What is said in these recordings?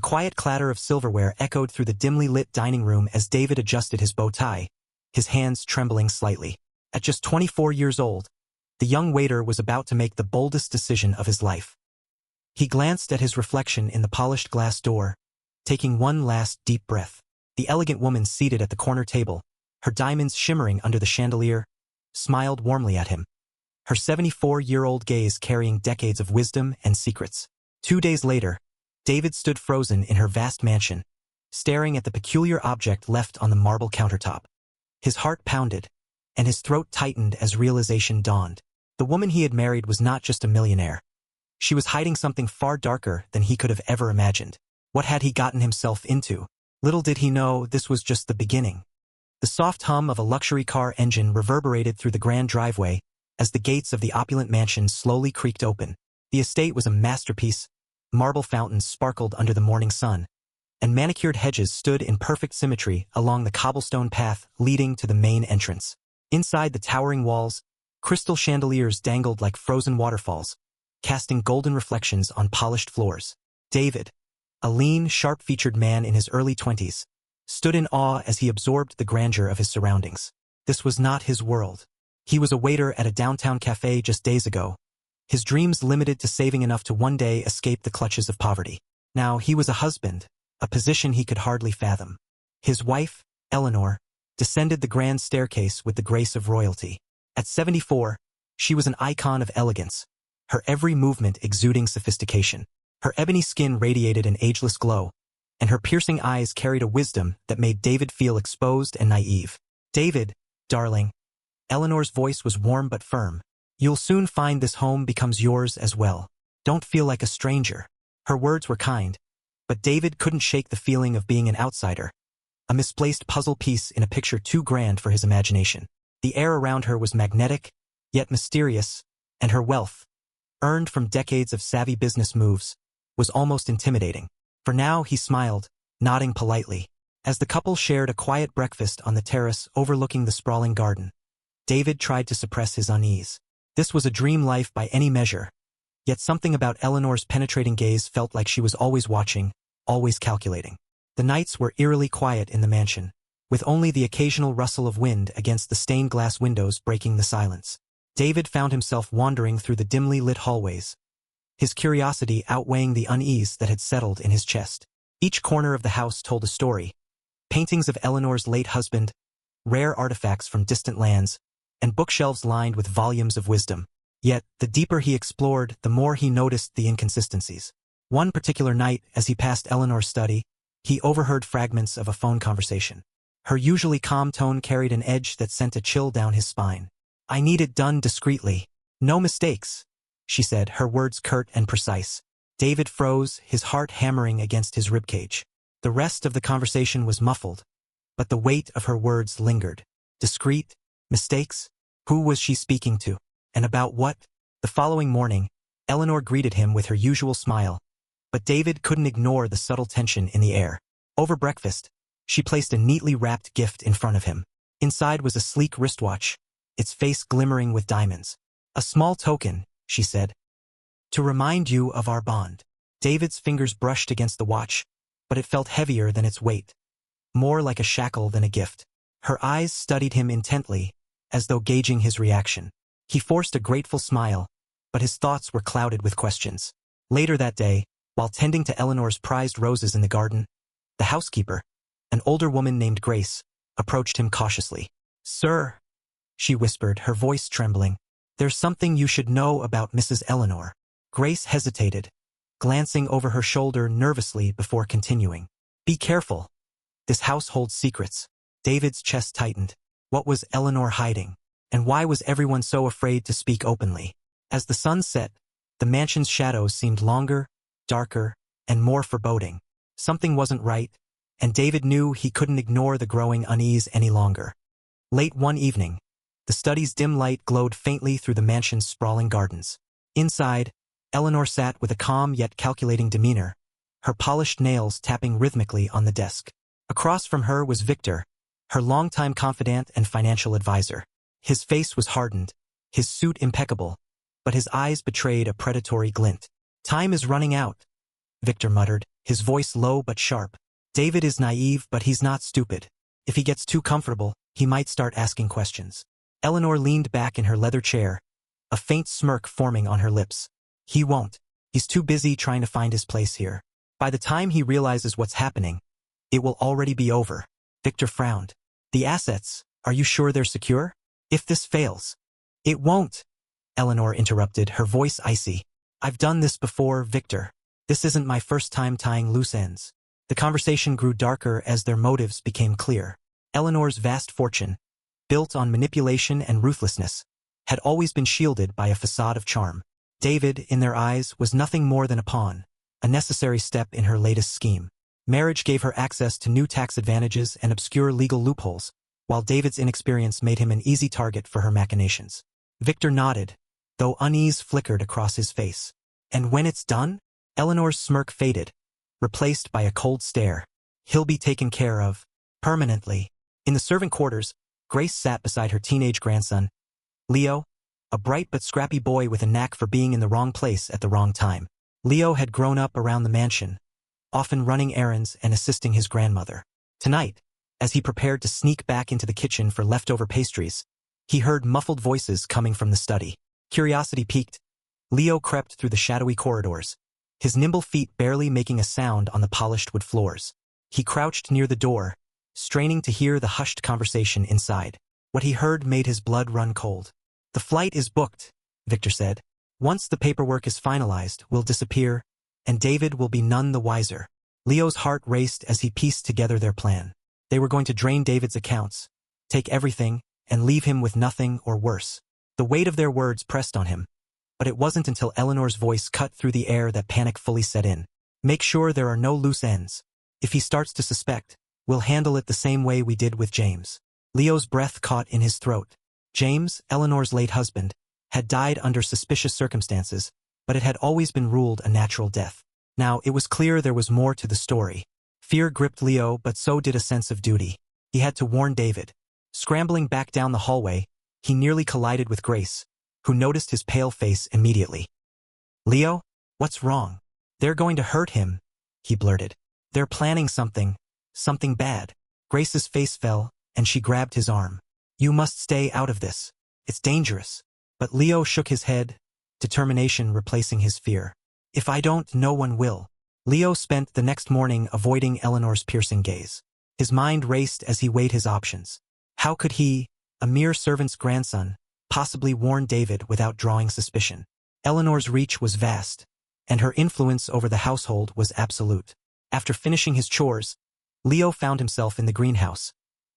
quiet clatter of silverware echoed through the dimly lit dining room as David adjusted his bow tie, his hands trembling slightly. At just 24 years old, the young waiter was about to make the boldest decision of his life. He glanced at his reflection in the polished glass door, taking one last deep breath. The elegant woman seated at the corner table, her diamonds shimmering under the chandelier, smiled warmly at him, her 74-year-old gaze carrying decades of wisdom and secrets. 2 days later, David stood frozen in her vast mansion, staring at the peculiar object left on the marble countertop. His heart pounded, and his throat tightened as realization dawned. The woman he had married was not just a millionaire. She was hiding something far darker than he could have ever imagined. What had he gotten himself into? Little did he know this was just the beginning. The soft hum of a luxury car engine reverberated through the grand driveway as the gates of the opulent mansion slowly creaked open. The estate was a masterpiece. Marble fountains sparkled under the morning sun, and manicured hedges stood in perfect symmetry along the cobblestone path leading to the main entrance. Inside the towering walls, crystal chandeliers dangled like frozen waterfalls, casting golden reflections on polished floors. David, a lean, sharp-featured man in his early 20s, stood in awe as he absorbed the grandeur of his surroundings. This was not his world. He was a waiter at a downtown cafe just days ago, his dreams limited to saving enough to one day escape the clutches of poverty. Now he was a husband, a position he could hardly fathom. His wife, Eleanor, descended the grand staircase with the grace of royalty. At 74, she was an icon of elegance, her every movement exuding sophistication. Her ebony skin radiated an ageless glow, and her piercing eyes carried a wisdom that made David feel exposed and naive. "David, darling." Eleanor's voice was warm but firm. "You'll soon find this home becomes yours as well. Don't feel like a stranger." Her words were kind, but David couldn't shake the feeling of being an outsider, a misplaced puzzle piece in a picture too grand for his imagination. The air around her was magnetic, yet mysterious, and her wealth, earned from decades of savvy business moves, was almost intimidating. For now he smiled, nodding politely. As the couple shared a quiet breakfast on the terrace overlooking the sprawling garden, David tried to suppress his unease. This was a dream life by any measure, yet something about Eleanor's penetrating gaze felt like she was always watching, always calculating. The nights were eerily quiet in the mansion, with only the occasional rustle of wind against the stained glass windows breaking the silence. David found himself wandering through the dimly lit hallways, his curiosity outweighing the unease that had settled in his chest. Each corner of the house told a story: paintings of Eleanor's late husband, rare artifacts from distant lands, and bookshelves lined with volumes of wisdom. Yet, the deeper he explored, the more he noticed the inconsistencies. One particular night, as he passed Eleanor's study, he overheard fragments of a phone conversation. Her usually calm tone carried an edge that sent a chill down his spine. "I need it done discreetly. No mistakes," she said, her words curt and precise. David froze, his heart hammering against his ribcage. The rest of the conversation was muffled, but the weight of her words lingered. Discreet? Mistakes? Who was she speaking to? And about what? The following morning, Eleanor greeted him with her usual smile, but David couldn't ignore the subtle tension in the air. Over breakfast, she placed a neatly wrapped gift in front of him. Inside was a sleek wristwatch, its face glimmering with diamonds. "A small token," she said, "to remind you of our bond." David's fingers brushed against the watch, but it felt heavier than its weight, more like a shackle than a gift. Her eyes studied him intently, as though gauging his reaction. He forced a grateful smile, but his thoughts were clouded with questions. Later that day, while tending to Eleanor's prized roses in the garden, the housekeeper, an older woman named Grace, approached him cautiously. "Sir," she whispered, her voice trembling, "there's something you should know about Mrs. Eleanor." Grace hesitated, glancing over her shoulder nervously before continuing. "Be careful. This house holds secrets." David's chest tightened. What was Eleanor hiding? And why was everyone so afraid to speak openly? As the sun set, the mansion's shadows seemed longer, darker, and more foreboding. Something wasn't right, and David knew he couldn't ignore the growing unease any longer. Late one evening, the study's dim light glowed faintly through the mansion's sprawling gardens. Inside, Eleanor sat with a calm yet calculating demeanor, her polished nails tapping rhythmically on the desk. Across from her was Victor, her longtime confidant and financial advisor. His face was hardened, his suit impeccable, but his eyes betrayed a predatory glint. "Time is running out," Victor muttered, his voice low but sharp. David is naive, but he's not stupid. If he gets too comfortable, he might start asking questions. Eleanor leaned back in her leather chair, a faint smirk forming on her lips. He won't. He's too busy trying to find his place here. By the time he realizes what's happening, it will already be over. Victor frowned. The assets, are you sure they're secure? If this fails. It won't, Eleanor interrupted, her voice icy. I've done this before, Victor. This isn't my first time tying loose ends. The conversation grew darker as their motives became clear. Eleanor's vast fortune, built on manipulation and ruthlessness, had always been shielded by a facade of charm. David, in their eyes, was nothing more than a pawn, a necessary step in her latest scheme. Marriage gave her access to new tax advantages and obscure legal loopholes, while David's inexperience made him an easy target for her machinations. Victor nodded, though unease flickered across his face. And when it's done? Eleanor's smirk faded, replaced by a cold stare. He'll be taken care of, permanently. In the servant quarters, Grace sat beside her teenage grandson, Leo, a bright but scrappy boy with a knack for being in the wrong place at the wrong time. Leo had grown up around the mansion, often running errands and assisting his grandmother. Tonight, as he prepared to sneak back into the kitchen for leftover pastries, he heard muffled voices coming from the study. Curiosity piqued. Leo crept through the shadowy corridors, his nimble feet barely making a sound on the polished wood floors. He crouched near the door, straining to hear the hushed conversation inside. What he heard made his blood run cold. The flight is booked, Victor said. Once the paperwork is finalized, we'll disappear, and David will be none the wiser. Leo's heart raced as he pieced together their plan. They were going to drain David's accounts, take everything, and leave him with nothing or worse. The weight of their words pressed on him, but it wasn't until Eleanor's voice cut through the air that panic fully set in. Make sure there are no loose ends. If he starts to suspect, we'll handle it the same way we did with James. Leo's breath caught in his throat. James, Eleanor's late husband, had died under suspicious circumstances, but it had always been ruled a natural death. Now, it was clear there was more to the story. Fear gripped Leo, but so did a sense of duty. He had to warn David. Scrambling back down the hallway, he nearly collided with Grace, who noticed his pale face immediately. Leo, what's wrong? They're going to hurt him, he blurted. They're planning something bad. Grace's face fell, and she grabbed his arm. You must stay out of this. It's dangerous. But Leo shook his head, determination replacing his fear. If I don't, no one will. Leo spent the next morning avoiding Eleanor's piercing gaze. His mind raced as he weighed his options. How could he, a mere servant's grandson, possibly warn David without drawing suspicion? Eleanor's reach was vast, and her influence over the household was absolute. After finishing his chores, Leo found himself in the greenhouse,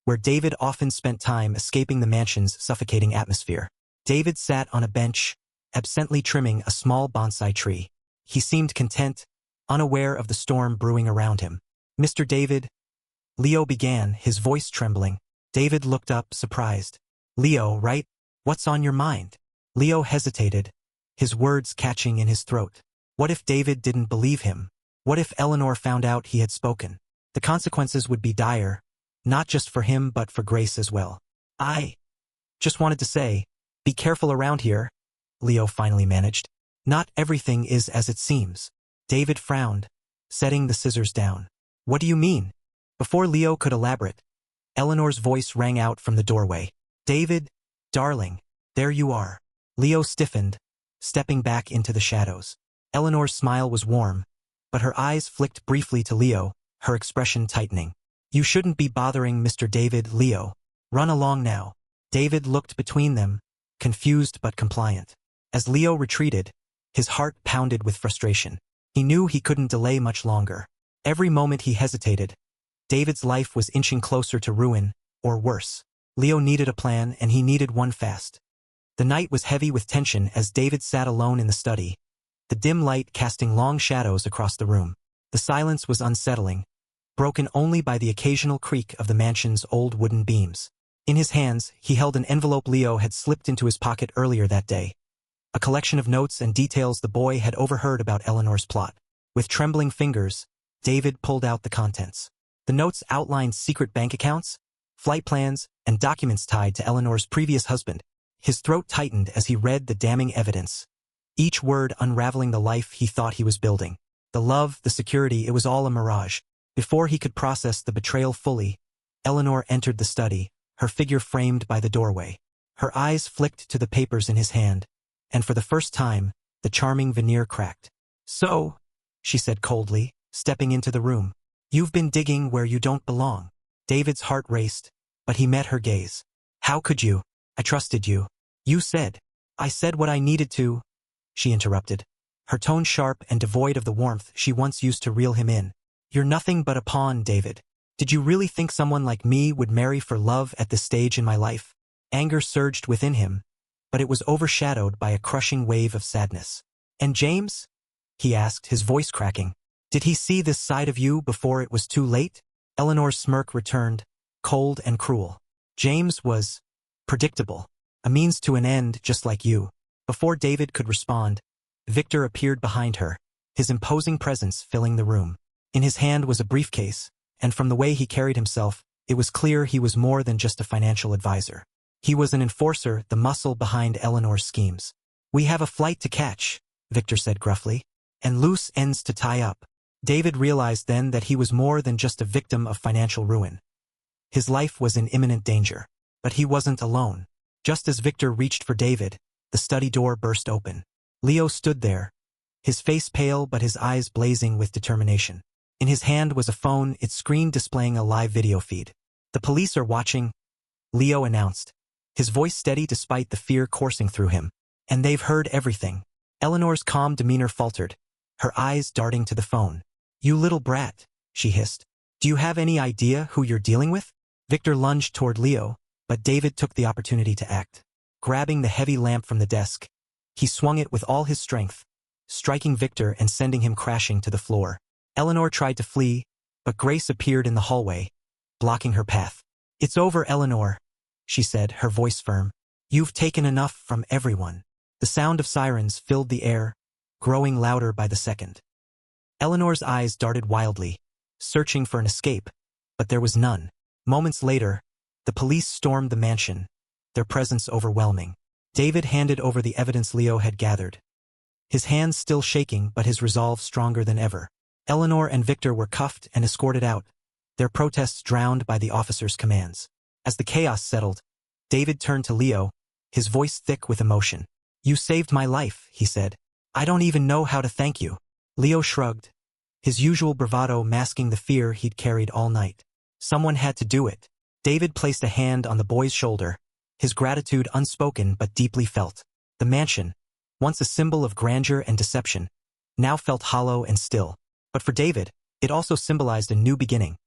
where David often spent time escaping the mansion's suffocating atmosphere. David sat on a bench, absently trimming a small bonsai tree. He seemed content, unaware of the storm brewing around him. Mr. David, Leo began, his voice trembling. David looked up, surprised. Leo, right? What's on your mind? Leo hesitated, his words catching in his throat. What if David didn't believe him? What if Eleanor found out he had spoken? The consequences would be dire, not just for him but for Grace as well. I just wanted to say, be careful around here, Leo finally managed. Not everything is as it seems. David frowned, setting the scissors down. What do you mean? Before Leo could elaborate, Eleanor's voice rang out from the doorway. David, darling, there you are. Leo stiffened, stepping back into the shadows. Eleanor's smile was warm, but her eyes flicked briefly to Leo, her expression tightening. You shouldn't be bothering Mr. David, Leo. Run along now. David looked between them, confused but compliant. As Leo retreated, his heart pounded with frustration. He knew he couldn't delay much longer. Every moment he hesitated, David's life was inching closer to ruin, or worse. Leo needed a plan, and he needed one fast. The night was heavy with tension as David sat alone in the study, the dim light casting long shadows across the room. The silence was unsettling, broken only by the occasional creak of the mansion's old wooden beams. In his hands, he held an envelope Leo had slipped into his pocket earlier that day, a collection of notes and details the boy had overheard about Eleanor's plot. With trembling fingers, David pulled out the contents. The notes outlined secret bank accounts, flight plans, and documents tied to Eleanor's previous husband. His throat tightened as he read the damning evidence, each word unraveling the life he thought he was building. The love, the security, it was all a mirage. Before he could process the betrayal fully, Eleanor entered the study, her figure framed by the doorway. Her eyes flicked to the papers in his hand, and for the first time, the charming veneer cracked. "So," she said coldly, stepping into the room, "you've been digging where you don't belong." David's heart raced, but he met her gaze. "How could you? I trusted you. You said." "I said what I needed to," she interrupted, her tone sharp and devoid of the warmth she once used to reel him in. "You're nothing but a pawn, David. Did you really think someone like me would marry for love at this stage in my life?" Anger surged within him, but it was overshadowed by a crushing wave of sadness. "And James?" he asked, his voice cracking. "Did he see this side of you before it was too late?" Eleanor's smirk returned, cold and cruel. "James was predictable, a means to an end just like you." Before David could respond, Victor appeared behind her, his imposing presence filling the room. In his hand was a briefcase, and from the way he carried himself, it was clear he was more than just a financial advisor. He was an enforcer, the muscle behind Eleanor's schemes. "We have a flight to catch," Victor said gruffly, "and loose ends to tie up." David realized then that he was more than just a victim of financial ruin. His life was in imminent danger, but he wasn't alone. Just as Victor reached for David, the study door burst open. Leo stood there, his face pale but his eyes blazing with determination. In his hand was a phone, its screen displaying a live video feed. "The police are watching," Leo announced, his voice steady despite the fear coursing through him. "And they've heard everything." Eleanor's calm demeanor faltered, her eyes darting to the phone. "You little brat," she hissed. "Do you have any idea who you're dealing with?" Victor lunged toward Leo, but David took the opportunity to act. Grabbing the heavy lamp from the desk, he swung it with all his strength, striking Victor and sending him crashing to the floor. Eleanor tried to flee, but Grace appeared in the hallway, blocking her path. "It's over, Eleanor," she said, her voice firm. "You've taken enough from everyone." The sound of sirens filled the air, growing louder by the second. Eleanor's eyes darted wildly, searching for an escape, but there was none. Moments later, the police stormed the mansion, their presence overwhelming. David handed over the evidence Leo had gathered, his hands still shaking but his resolve stronger than ever. Eleanor and Victor were cuffed and escorted out, their protests drowned by the officer's commands. As the chaos settled, David turned to Leo, his voice thick with emotion. "You saved my life," he said. "I don't even know how to thank you." Leo shrugged, his usual bravado masking the fear he'd carried all night. "Someone had to do it." David placed a hand on the boy's shoulder, his gratitude unspoken but deeply felt. The mansion, once a symbol of grandeur and deception, now felt hollow and still. But for David, it also symbolized a new beginning,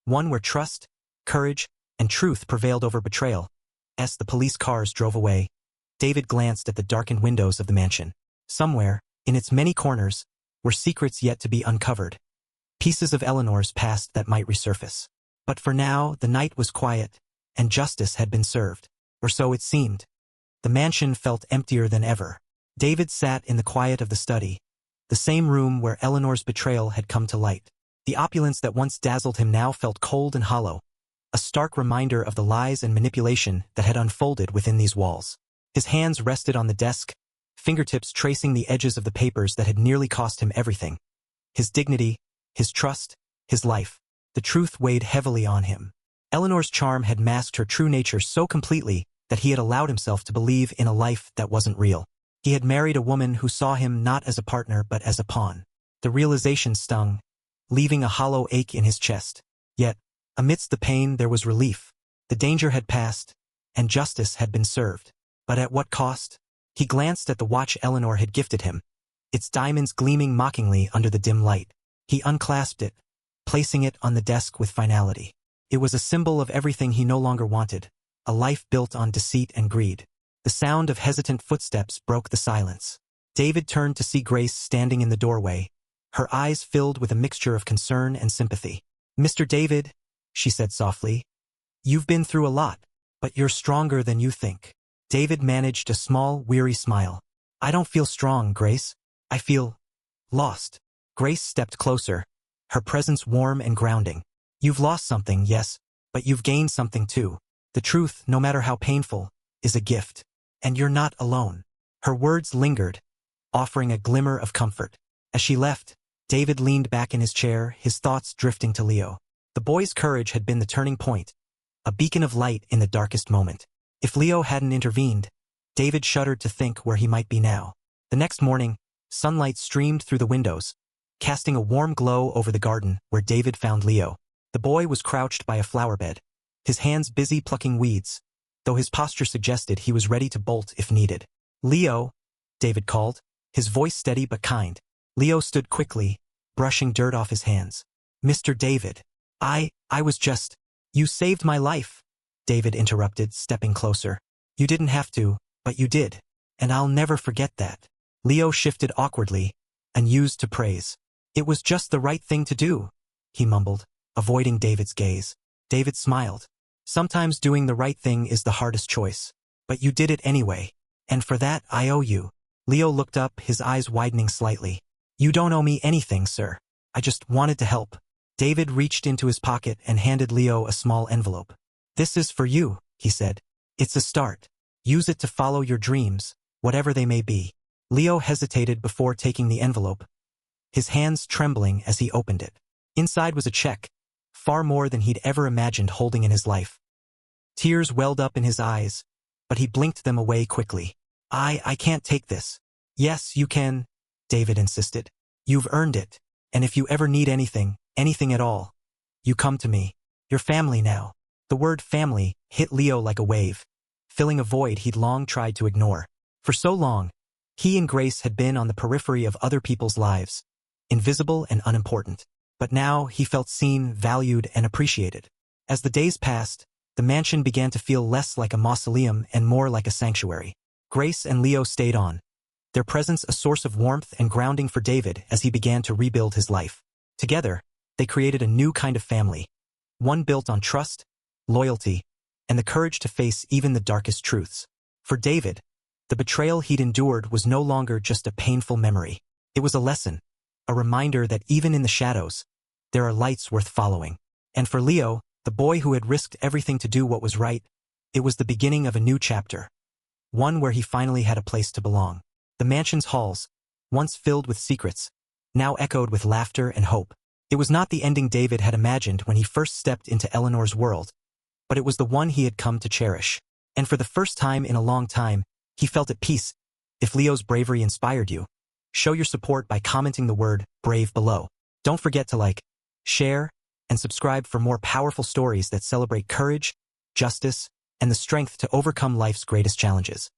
one where trust, courage, and truth prevailed over betrayal. As the police cars drove away, David glanced at the darkened windows of the mansion. Somewhere, in its many corners, were secrets yet to be uncovered, pieces of Eleanor's past that might resurface. But for now, the night was quiet, and justice had been served. Or so it seemed. The mansion felt emptier than ever. David sat in the quiet of the study, the same room where Eleanor's betrayal had come to light. The opulence that once dazzled him now felt cold and hollow, a stark reminder of the lies and manipulation that had unfolded within these walls. His hands rested on the desk, fingertips tracing the edges of the papers that had nearly cost him everything. His dignity, his trust, his life. The truth weighed heavily on him. Eleanor's charm had masked her true nature so completely that he had allowed himself to believe in a life that wasn't real. He had married a woman who saw him not as a partner but as a pawn. The realization stung, leaving a hollow ache in his chest. Yet, amidst the pain there was relief. The danger had passed, and justice had been served. But at what cost? He glanced at the watch Eleanor had gifted him, its diamonds gleaming mockingly under the dim light. He unclasped it, placing it on the desk with finality. It was a symbol of everything he no longer wanted, a life built on deceit and greed. The sound of hesitant footsteps broke the silence. David turned to see Grace standing in the doorway, her eyes filled with a mixture of concern and sympathy. "Mr. David," she said softly, "you've been through a lot, but you're stronger than you think." David managed a small, weary smile. "I don't feel strong, Grace. I feel lost." Grace stepped closer, her presence warm and grounding. "You've lost something, yes, but you've gained something too. The truth, no matter how painful, is a gift. And you're not alone." Her words lingered, offering a glimmer of comfort. As she left, David leaned back in his chair, his thoughts drifting to Leo. The boy's courage had been the turning point, a beacon of light in the darkest moment. If Leo hadn't intervened, David shuddered to think where he might be now. The next morning, sunlight streamed through the windows, casting a warm glow over the garden where David found Leo. The boy was crouched by a flower bed, his hands busy plucking weeds, though his posture suggested he was ready to bolt if needed. "Leo," David called, his voice steady but kind. Leo stood quickly, brushing dirt off his hands. "Mr. David, I was just—" "You saved my life," David interrupted, stepping closer. "You didn't have to, but you did, and I'll never forget that." Leo shifted awkwardly, unused to praise. "It was just the right thing to do," he mumbled, avoiding David's gaze. David smiled. "Sometimes doing the right thing is the hardest choice. But you did it anyway, and for that I owe you." Leo looked up, his eyes widening slightly. "You don't owe me anything, sir. I just wanted to help." David reached into his pocket and handed Leo a small envelope. "This is for you," he said. "It's a start. Use it to follow your dreams, whatever they may be." Leo hesitated before taking the envelope, his hands trembling as he opened it. Inside was a check, far more than he'd ever imagined holding in his life. Tears welled up in his eyes, but he blinked them away quickly. I can't take this." "Yes, you can," David insisted. "You've earned it, and if you ever need anything at all, you come to me. You're family now." The word family hit Leo like a wave, filling a void he'd long tried to ignore. For so long, he and Grace had been on the periphery of other people's lives, invisible and unimportant. But now he felt seen, valued, and appreciated. As the days passed, the mansion began to feel less like a mausoleum and more like a sanctuary. Grace and Leo stayed on, their presence a source of warmth and grounding for David as he began to rebuild his life. Together, they created a new kind of family, one built on trust, loyalty, and the courage to face even the darkest truths. For David, the betrayal he'd endured was no longer just a painful memory. It was a lesson, a reminder that even in the shadows, there are lights worth following. And for Leo, the boy who had risked everything to do what was right, it was the beginning of a new chapter, one where he finally had a place to belong. The mansion's halls, once filled with secrets, now echoed with laughter and hope. It was not the ending David had imagined when he first stepped into Eleanor's world, but it was the one he had come to cherish. And for the first time in a long time, he felt at peace. If Leo's bravery inspired you, show your support by commenting the word brave below. Don't forget to like, share, and subscribe for more powerful stories that celebrate courage, justice, and the strength to overcome life's greatest challenges.